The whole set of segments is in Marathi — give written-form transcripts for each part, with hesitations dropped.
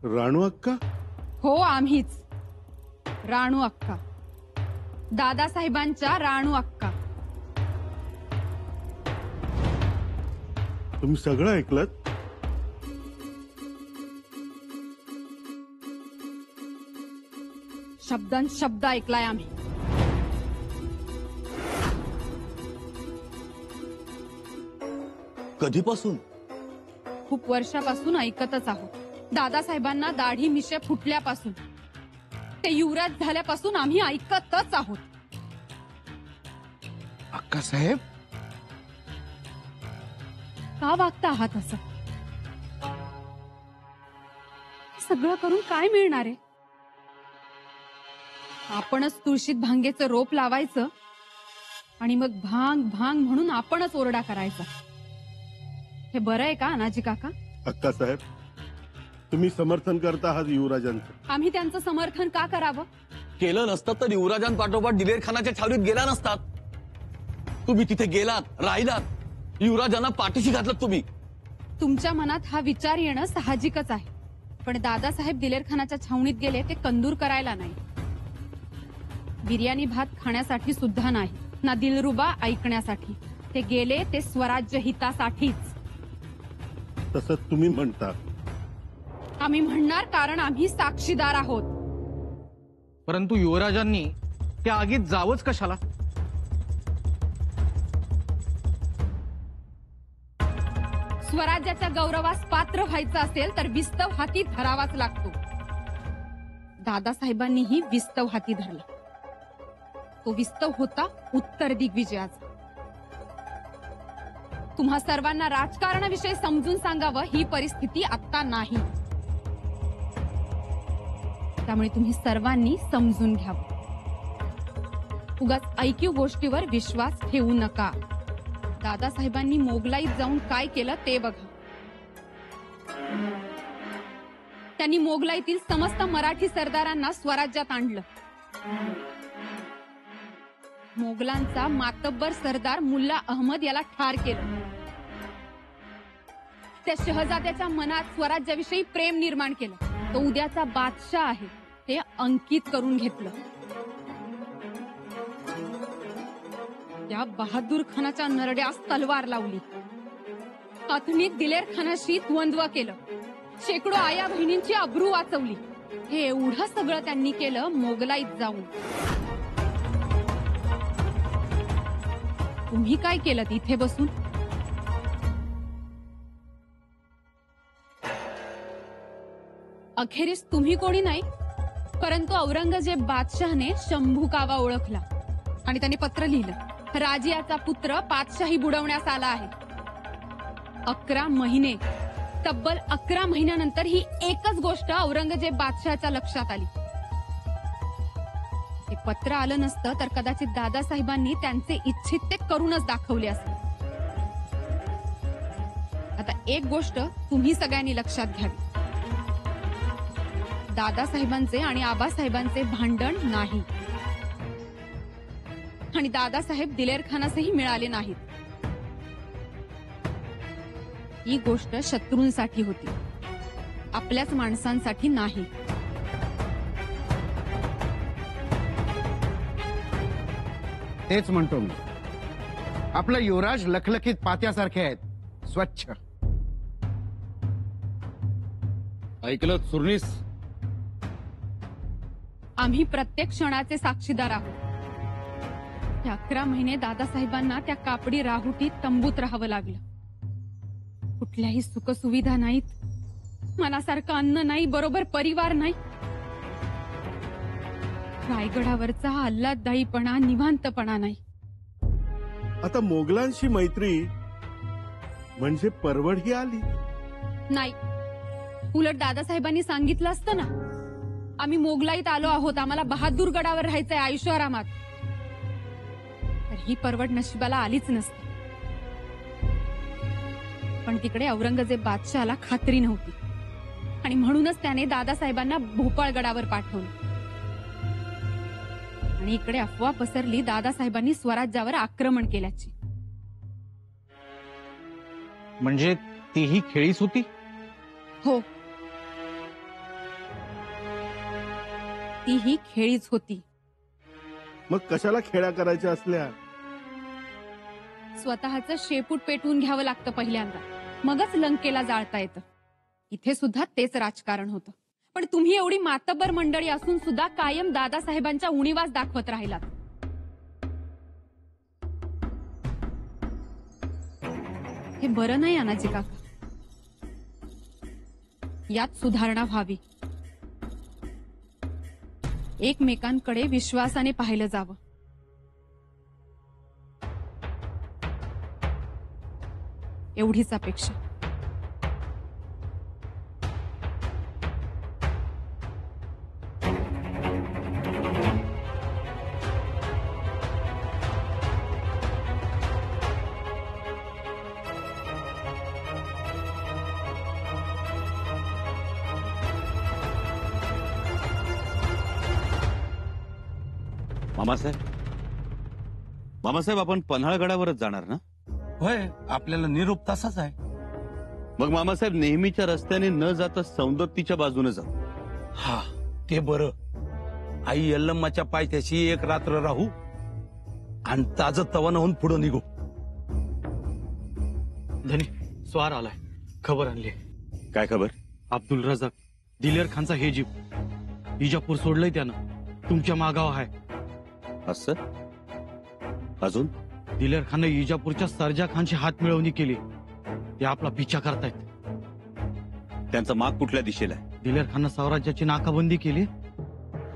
राणू अक्का? हो, आम्हीच. राणू अक्का, दादासाहेबांच्या राणू अक्का. तुम्ही सगळं ऐकलत? शब्दन शब्द ऐकलाय आम्ही. कधीपासून? खूप वर्षापासून ऐकतच आहोत. दादासाहेबांना दाढी मिशे फुटल्यापासून ते युवराज झाल्यापासून आम्ही ऐकतच आहोत. अक्का साहेब, का वागता आहात असं? सगळं करून काय मिळणार आहे? आपणच तुळशीत भांगेचं रोप लावायचं आणि मग भांग भांग म्हणून आपणच ओरडा करायचा. हे बरं आहे का अनाजी काका? अक्का साहेब, तुम्ही समर्थन करता आहात युवराजांचं. आम्ही त्यांचं समर्थन का करावं? केलं नसतं तर युवराजांपाठोपाठ दिलेर खानाच्या छावणीत गेला नसतात. तुम्ही तिथे गेलात, राहिलात, युवराजांना पाठीशी घातलं तुम्ही. तुमच्या मनात हा विचार येणं साहजिकच आहे, पण दादासाहेब दिलेर खानाच्या छावणीत गेले ते कंदूर करायला नाही, बिर्याणी भात खाण्यासाठी सुद्धा नाही, ना दिलरुबा ऐकण्यासाठी. ते गेले ते स्वराज्य हितासाठीच. तसं तुम्ही म्हणता. आम्ही म्हणणार कारण आम्ही साक्षीदार आहोत. परंतु युवराजांनी त्या आगीत जावंच कशाला? स्वराज्याच्या गौरवास पात्र व्हायचं असेल तर विस्तव हाती धरावाच लागतो. दादासाहेबांनीही विस्तव हाती धरला. तो विस्तव होता उत्तर दिग्विजयाचा. तुम्हा सर्वांना राजकारणाविषयी समजून सांगावं ही परिस्थिती आता नाही. त्यामुळे तुम्ही सर्वांनी समजून घ्यावं. उगाच ऐकीव गोष्टीवर विश्वास ठेवू नका. दादासाहेबांनी मोगलाईत जाऊन काय केलं ते बघा. त्यांनी मोगलाईतील समस्त मराठी सरदारांना स्वराज्यात आणलं. मोगलांचा मातब्बर सरदार मुल्ला अहमद याला ठार केलं. त्या शहजाद्याच्या मनात स्वराज्याविषयी प्रेम निर्माण केलं. तो उद्याचा बादशाह आहे हे अंकित करून घेतलं. या बहादूर खानाच्या नरड्यास तलवार लावली. अथणीत दिलेर खानाशी द्वंद्व केलं. शेकडो आया बहिणींची अब्रू वाचवली. हे एवढं सगळं त्यांनी केलं मोगलाईत जाऊन. तुम्ही काय केलं इथे बसून? अखेरीस तुम्ही कोणी नाही, परंतु औरंगजेब बादशाहने शंभू कावा ओळखला आणि त्याने पत्र लिहिलं. राजियाचा पुत्र पातशाही बुडवण्यास आला आहे. 11 महिने, तब्बल 11 महिन्यानंतर ही एकच गोष्ट औरंगजेब बादशाहच्या लक्षात आली. हे पत्र आलं नसतं तर कदाचित दादासाहेबांनी त्यांचे इच्छित ते करूनच दाखवले असते. आता एक गोष्ट तुम्ही सगळ्यांनी लक्षात घ्यावी. दादासाहेबांचे आणि आबासाहेबांचे भांडण नाही आणि दादासाहेब दिलेर खानासही मिळाले नाहीत. ही गोष्ट शत्रूंसाठी होती, आपल्याच माणसांसाठी नाही. तेच म्हणतो मी. आपला युवराज लखलखीत पात्यासारखे आहेत, स्वच्छ. ऐकलं सुरनीस? आम्ही प्रत्येक क्षणाचे साक्षीदार आहोत. 11 महिने दादासाहेबांना त्या कापडी राहुटीत तंबूत राहावं लागलं. कुठल्याही सुखसुविधा नाहीत, मनासारखं अन्न नाही, बरोबर परिवार नाही. रायगडावरचा आल्हाददायीपणा, निवांतपणा नाही. आता मोगलांशी मैत्री म्हणजे परवड ही आली नाही. उलट दादासाहेबांनी सांगितलं असतं ना, आम्ही मोगलाईत आलो आहोत, आम्हाला बहादूर गडावर राहायचंय ऐशोआरामात, तर ही परवड नशिबाला आलीच नसती. पण तिकडे औरंगजेब बादशाहाला खात्री नव्हती आणि म्हणूनच त्याने दादासाहेबांना भोपाळगडावर पाठवलं. आणि इकडे अफवा पसरली दादासाहेबांनी स्वराज्यावर आक्रमण केल्याची. म्हणजे तीही खेळीच होती? हो, तीही खेळीच होती. मग कशाला खेळ्या करायच्या असल्या? स्वतःचं शेपूट पेटवून घ्यावं लागतं पहिल्यांदा, मगच लंकेला जाळता येतं. इथे सुद्धा तेच राजकारण होतं. पण तुम्ही एवढी मातब्बर मंडळी असून सुद्धा कायम दादासाहेबांच्या उणीवास दाखवत राहिलात. हे बरं नाही अनाजी काका. यात सुधारणा व्हावी. एकमेकांकडे विश्वासाने पाहिलं जावं. एवढीच अपेक्षा. मामासाहेब आपण पन्हाळगडावरच जाणार ना? होय, आपल्याला निरोप तसाच आहे. मग मामासाहेब नेहमीच्या रस्त्याने न जाता सौंदत्तीच्या बाजूने जाऊ. हा, ते बरं. आई यल्लम्माच्या पायथ्याशी एक रात्र राहू आणि ताज तवान होऊन पुढे निघू. धनी स्वार आलाय, खबर आणली. काय खबर? अब्दुल रजाक दिलेर खानचा हे जीप इजापूर सोडलंय त्यानं. तुमच्या मागाव आहे. असं? अजून? दिलेर खानने इजापूरच्या सरजा खानची हात मिळवणी केली. ते आपला पिछा करतायत. त्यांचा माग कुठल्या दिशेला आहे? दिलेर खाननं स्वराज्याची नाकाबंदी केली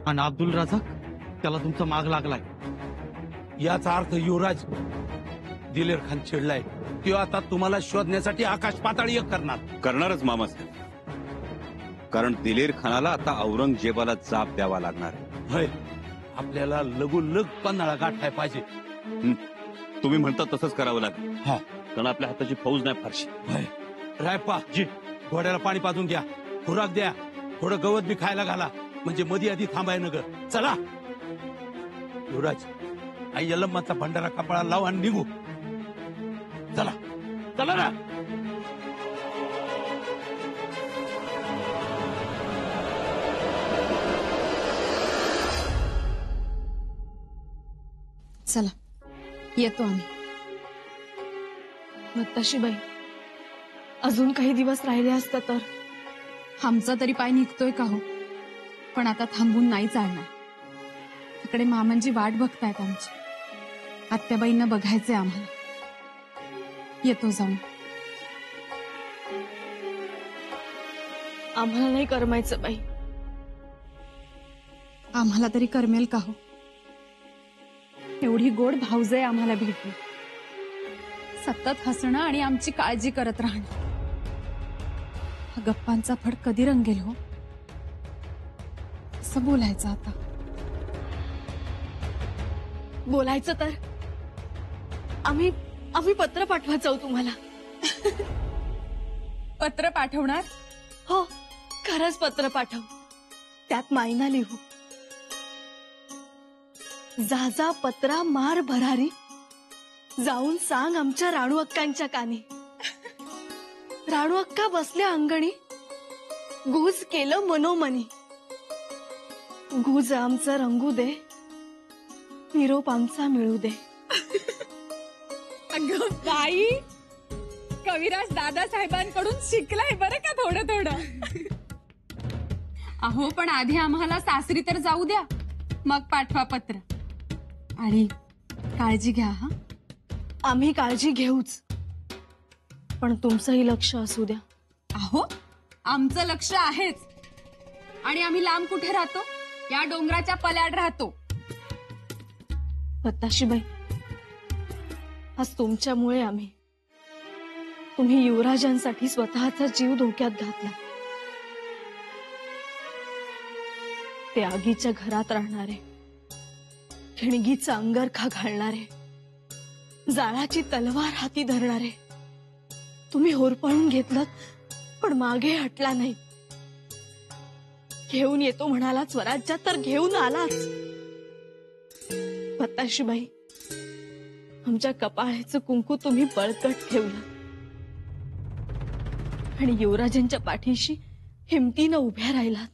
आणि अब्दुल रजाक त्याला तुमचा माग लागलाय. याचा अर्थ युवराज दिलेर खान चिडलाय. तो आता तुम्हाला शोधण्यासाठी आकाश पाताळ एक करणारच मामासाहेब. कारण दिलेर खानाला आता औरंगजेबाला जाब द्यावा लागणार आहे. होय, आपल्याला लगोलग पन्हाळा गाठाय पाहिजे. तुम्ही म्हणता तसंच करावं लागेल. हा, कारण आपल्या हाताची फौज नाही फारशी. होय. रायप्पा जी, घोड्याला पाणी पाजून घ्या, खुराक द्या, थोडं गवत बी खायला घाला, म्हणजे मध्ये आधी थांबाय न ग. चला युवराज, आई यल्लम्माचा भंडारा कपाळा लाव आणि निघू. चला चला ना. चला येतो आम्ही. मुत्ताशीबाई, अजून काही दिवस राहिले असता तर. आमचा तरी पाय निघतोय का हो? पण आता थांबून नाही चालणार. तिकडे मामांची वाट बघतायत आमची. आत्याबाईंना बघायचंय आम्हाला. येतो जाऊन. आम्हाला नाही करमायचं बाई. आम्हाला तरी करमेल का हो? एवढी गोड भाऊजय आम्हाला भेटली. सतत हसणं आणि आमची काळजी करत राहणं. हा गप्पांचा फड कधी रंगेल हो? असं बोलायचं आता. बोलायचं तर आम्ही पत्र पाठवत जाऊ तुम्हाला. पत्र पाठवणार? हो, खरंच पत्र पाठव. त्यात मायना लिहू. जा जा पत्रा मार भरारी, जाऊन सांग आमच्या राणू अक्कांच्या कानी. राणू अक्का बसल्या अंगणी, गुज केलं मनोमनी. गुज आमचं रंगू दे, निरोप आमचा मिळू दे. अगं बाई, कविराज दादासाहेबांकडून शिकलाय बरं का थोडं थोडं. अहो, पण आधी आम्हाला सासरी तर जाऊ द्या, मग पाठवा पत्र. आणि काळजी घ्या. हा, आम्ही काळजी घेऊच, पण तुमचंही लक्ष असू द्या. अहो, आमचं लक्ष आहेच. आणि आम्ही लांब कुठे राहतो? या डोंगराच्या पल्याड राहतो. मुत्ताशीबाई, आज तुमच्यामुळे तुम्ही युवराजांसाठी स्वतःचा जीव धोक्यात घातला. ते आगीच्या घरात राहणारे, ठिणगीचा अंगरखा घालणारे, जाळाची तलवार हाती धरणारे, तुम्ही होरपळून घेतलं पण मागे हटला नाही. घेऊन येतो म्हणाला स्वराज्यात, तर घेऊन आलाच. मुत्ताशीबाई, आमच्या कपाळाचं कुंकू तुम्ही बळकट ठेवलं आणि युवराजांच्या पाठीशी हिमतीनं उभ्या राहिलात.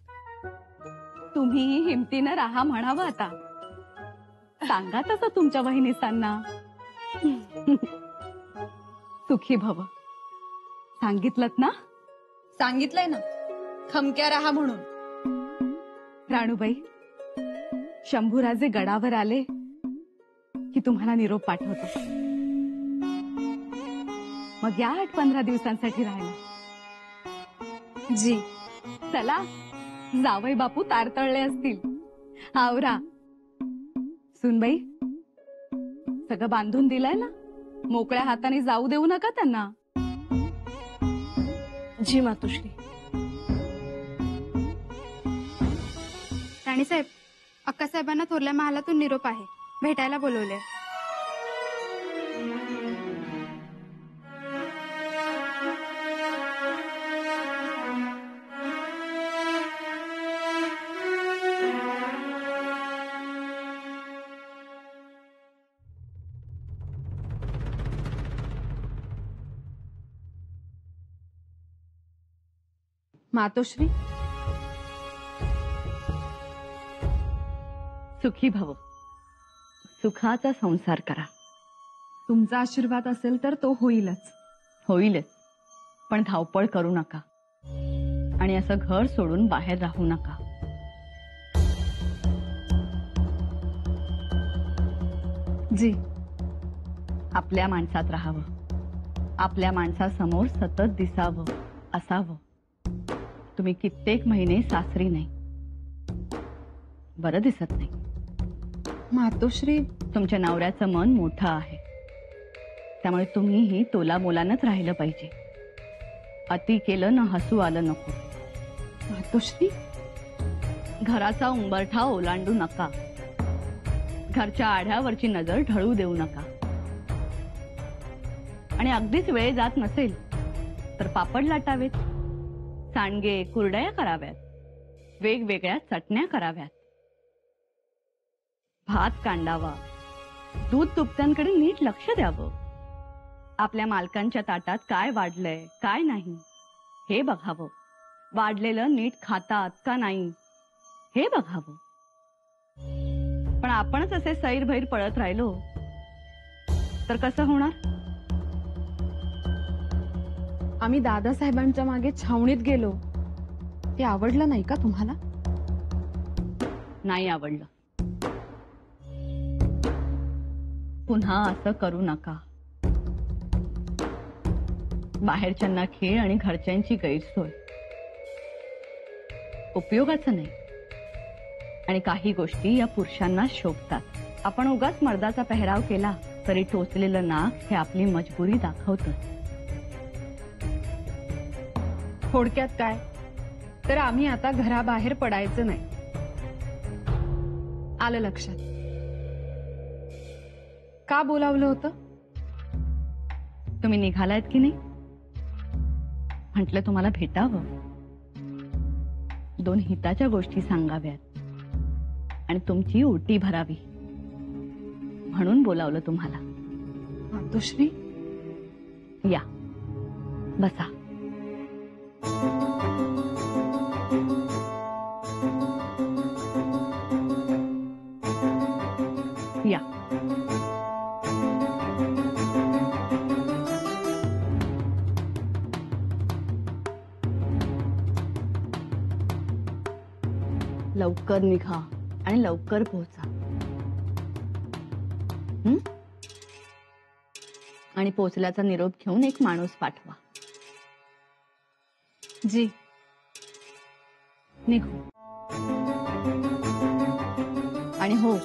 तुम्ही हिमतीनं राहा म्हणावं आता. सांगा तसं तुमच्या वहिनीसांना. सुखी भव. सांगितलंत ना? सांगितलंय ना, खमक्या राहा म्हणून. राणूबाई, शंभूराजे गडावर आले की तुम्हाला निरोप पाठवतो. मग या 8-15 दिवसांसाठी राहायला. जी. चला, जावई बापू तारतळले असतील. आवरा. सुनबाई, सगळं बांधून दिलंय ना? मोकळ्या हाताने जाऊ देऊ नका त्यांना. जी मातोश्री. राणीसाहेब, अक्कासाहेबांना थोरल्या महालातून निरोप आहे. भेटायला बोलवले. मातोश्री, सुखी भव. सुखाचा संसार करा. तुमचा आशीर्वाद असेल तर तो होईलच. होईलच, पण धावपळ करू नका आणि असं घर सोडून बाहेर राहू नका. जी. आपल्या माणसात राहावं, आपल्या माणसासमोर सतत दिसावं, असावं. तुम्ही कित्येक महिने सासरी नाही, बरं दिसत नाही. मातोश्री, तुमच्या नवऱ्याचं मन मोठं आहे, त्यामुळे तुम्हीही तोला मोलानच राहिलं पाहिजे. अति केलं ना हसू आलं नको. मातोश्री, घराचा उंबरठा ओलांडू नका. घरच्या आढ्यावरची नजर ढळू देऊ नका. आणि अगदीच वेळ जात नसेल तर पापड लाटावेत, सांडगे कुरडया कराव्यात, वेगवेगळ्या चटण्या कराव्यात, भात कांडावा, दूध तुपत्यांकडे नीट लक्ष द्यावं. आपल्या मालकांच्या ताटात काय वाढलंय काय नाही हे बघावं. वाढलेलं नीट खातात का नाही हे बघावं. पण आपणच असे सैरभैर पळत राहिलो तर कसं होणार? आम्ही दादासाहेबांच्या मागे छावणीत गेलो, ते आवडलं नाही का तुम्हाला? नाही आवडलं. पुन्हा असं करू नका. बाहेरच्यांना खेळ आणि घरच्यांची गैरसोय उपयोगाचं नाही. आणि काही गोष्टी या पुरुषांना शोभतात. आपण उगाच मर्दाचा पेहराव केला तरी टोचलेलं नाक हे आपली मजबुरी दाखवतं. थोडक्यात काय तर आम्ही आता घराबाहेर पडायचं नाही. आलं लक्षात? का बोलावलं होतं? तुम्ही निघालायत की नाही म्हटलं तुम्हाला भेटावं, दोन हिताच्या गोष्टी सांगाव्यात आणि तुमची ओटी भरावी म्हणून बोलावलं तुम्हाला. मातोश्री, या बसा. या. लवकर निघा आणि लवकर पोहोचा. आणि पोहोचल्याचा निरोप घेऊन एक माणूस पाठवा. जी. निघू. आणि हो,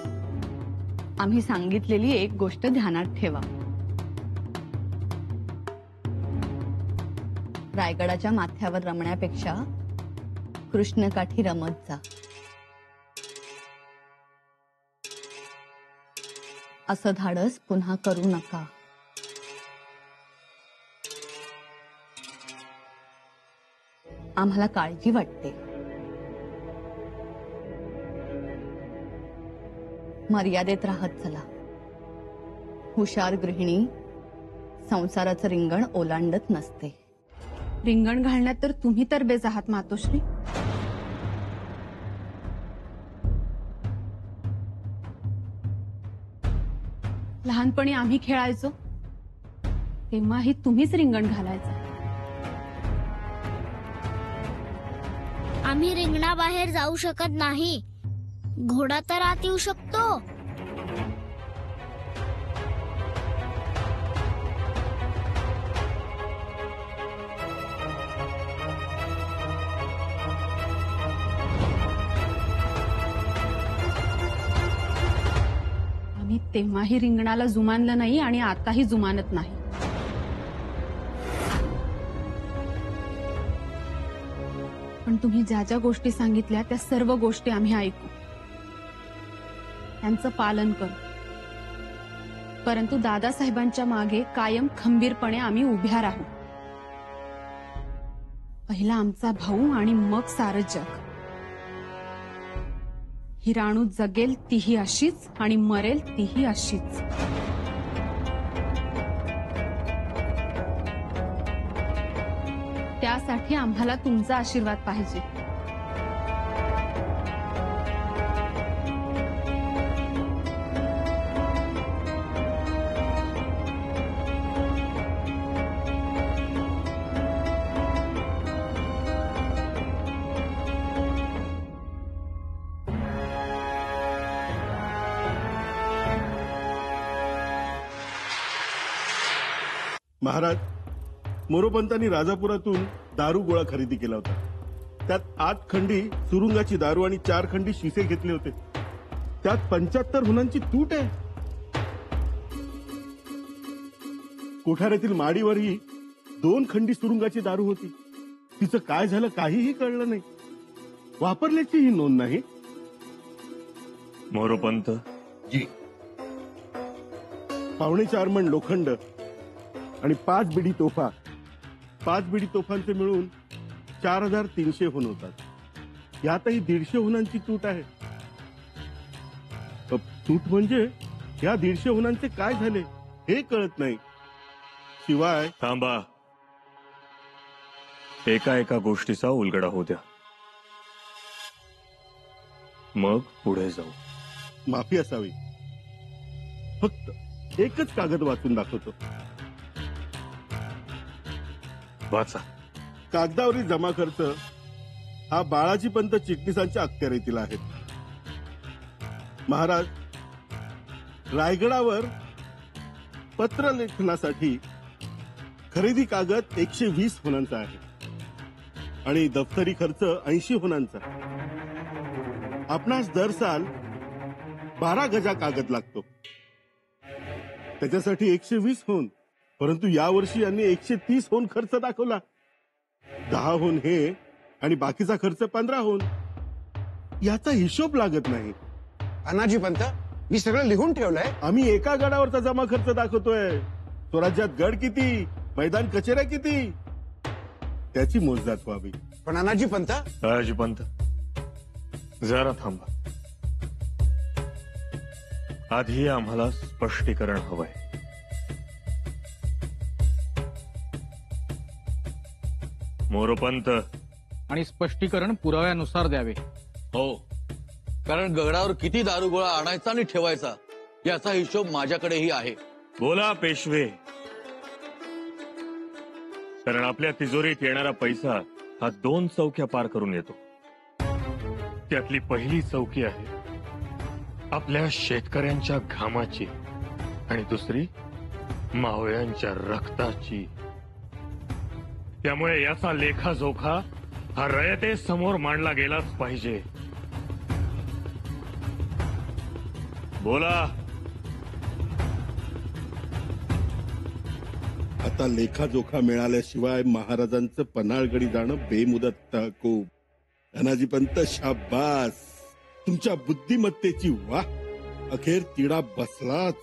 आम्ही सांगितलेली एक गोष्ट ध्यानात ठेवा. रायगडाच्या माथ्यावर रमण्यापेक्षा कृष्णकाठी रमत जा. असं धाडस पुन्हा करू नका. आम्हाला काळजी वाटते. मर्यादेत राहत चला. हुशार गृहिणी संसाराचं रिंगण ओलांडत नसते. रिंगण घालण्यात तर तुम्ही तर बेज आहात मातोश्री. लहानपणी आम्ही खेळायचो तेव्हाही तुम्हीच रिंगण घालायचं. आम्ही रिंगणाबाहेर जाऊ शकत नाही. घोडा तर आत येऊ शकतो. आम्ही तेव्हाही रिंगणाला जुमानलं नाही आणि आताही जुमानत नाही. पण तुम्ही ज्या ज्या गोष्टी सांगितल्या त्या सर्व गोष्टी आम्ही ऐकू, त्यांचं पालन करू. परंतु दादासाहेबांच्या मागे कायम खंबीरपणे आम्ही उभ्या राहू. पहिला आमचा भाऊ आणि मग सारं जग. ही राणू जगेल तीही अशीच आणि मरेल तीही अशीच. त्यासाठी आम्हाला तुमचा आशीर्वाद पाहिजे. महाराज, मोरोपंतांनी राजापुरातून दारू गोळा खरेदी केला होता. त्यात 8 खंडी सुरुंगाची दारू आणि 4 खंडी शिसे घेतले होते. त्यात 75 हुनांची तूट आहे. कोठाऱ्यातील माडीवरही 2 खंडी सुरुंगाची दारू होती. तिचं काय झालं काहीही कळलं नाही. वापरल्याची ही नोंद नाही. मोरोपंत जी. 4.25 मन लोखंड आणि 5 बिडी तोफा. 5 बिडी तोफांचे मिळून 4300 हुन होतात. यातही 150 हुनांची तूट आहे. तूट म्हणजे या 150 हुनांचे काय झाले हे कळत नाही. शिवाय थांबा, एका एका गोष्टीचा उलगडा होऊ द्या, मग पुढे जाऊ. माफी असावी. फक्त एकच कागद वाचून दाखवतो. वाचा. कागदावरील जमा खर्च हा बाळाजी पंत चिटणीसांच्या अखत्यारीतील आहे. महाराज, रायगडावर पत्र लेखनासाठी खरेदी कागद 120 हुनांचा आहे आणि दफ्तरी खर्च 80 हुनांचा. आपणास दर साल 12 गजा कागद लागतो. त्याच्यासाठी 120 हुन. परंतु यावर्षी यांनी 130 हुन खर्च दाखवला. 10 हुन हे आणि बाकीचा खर्च 15 हुन. याचा हिशोब लागत नाही. अनाजी पंत, मी सगळं लिहून ठेवलंय. आम्ही एका गडावरचा जमा खर्च दाखवतोय. स्वराज्यात गड किती, मैदान कचेऱ्या किती, त्याची मोजदाद व्हावी. पण अनाजी पंत, राजपंत जरा थांबा. आधी आम्हाला स्पष्टीकरण हवंय. मोरोपंत, आणि स्पष्टीकरण पुराव्यानुसार द्यावे. हो, कारण गगडावर किती दारुगोळा आणायचा आणि ठेवायचा याचा हिशोब माझ्याकडेही आहे. बोला पेशवे. कारण आपल्या तिजोरीत येणारा पैसा हा 2 चौक्या पार करून येतो. त्यातली पहिली चौकी आहे आपल्या शेतकऱ्यांच्या घामाची आणि दुसरी मावळ्यांच्या रक्ताची. त्यामुळे याचा लेखाजोखा हा रयतेसमोर मांडला गेलाच पाहिजे. बोला. आता लेखाजोखा मिळाल्याशिवाय महाराजांचं पन्हाळगडी जाणं बेमुदत तहकूब. धनाजी पंत, शाबास. तुमच्या बुद्धिमत्तेची वाह. अखेर तिढा बसलाच.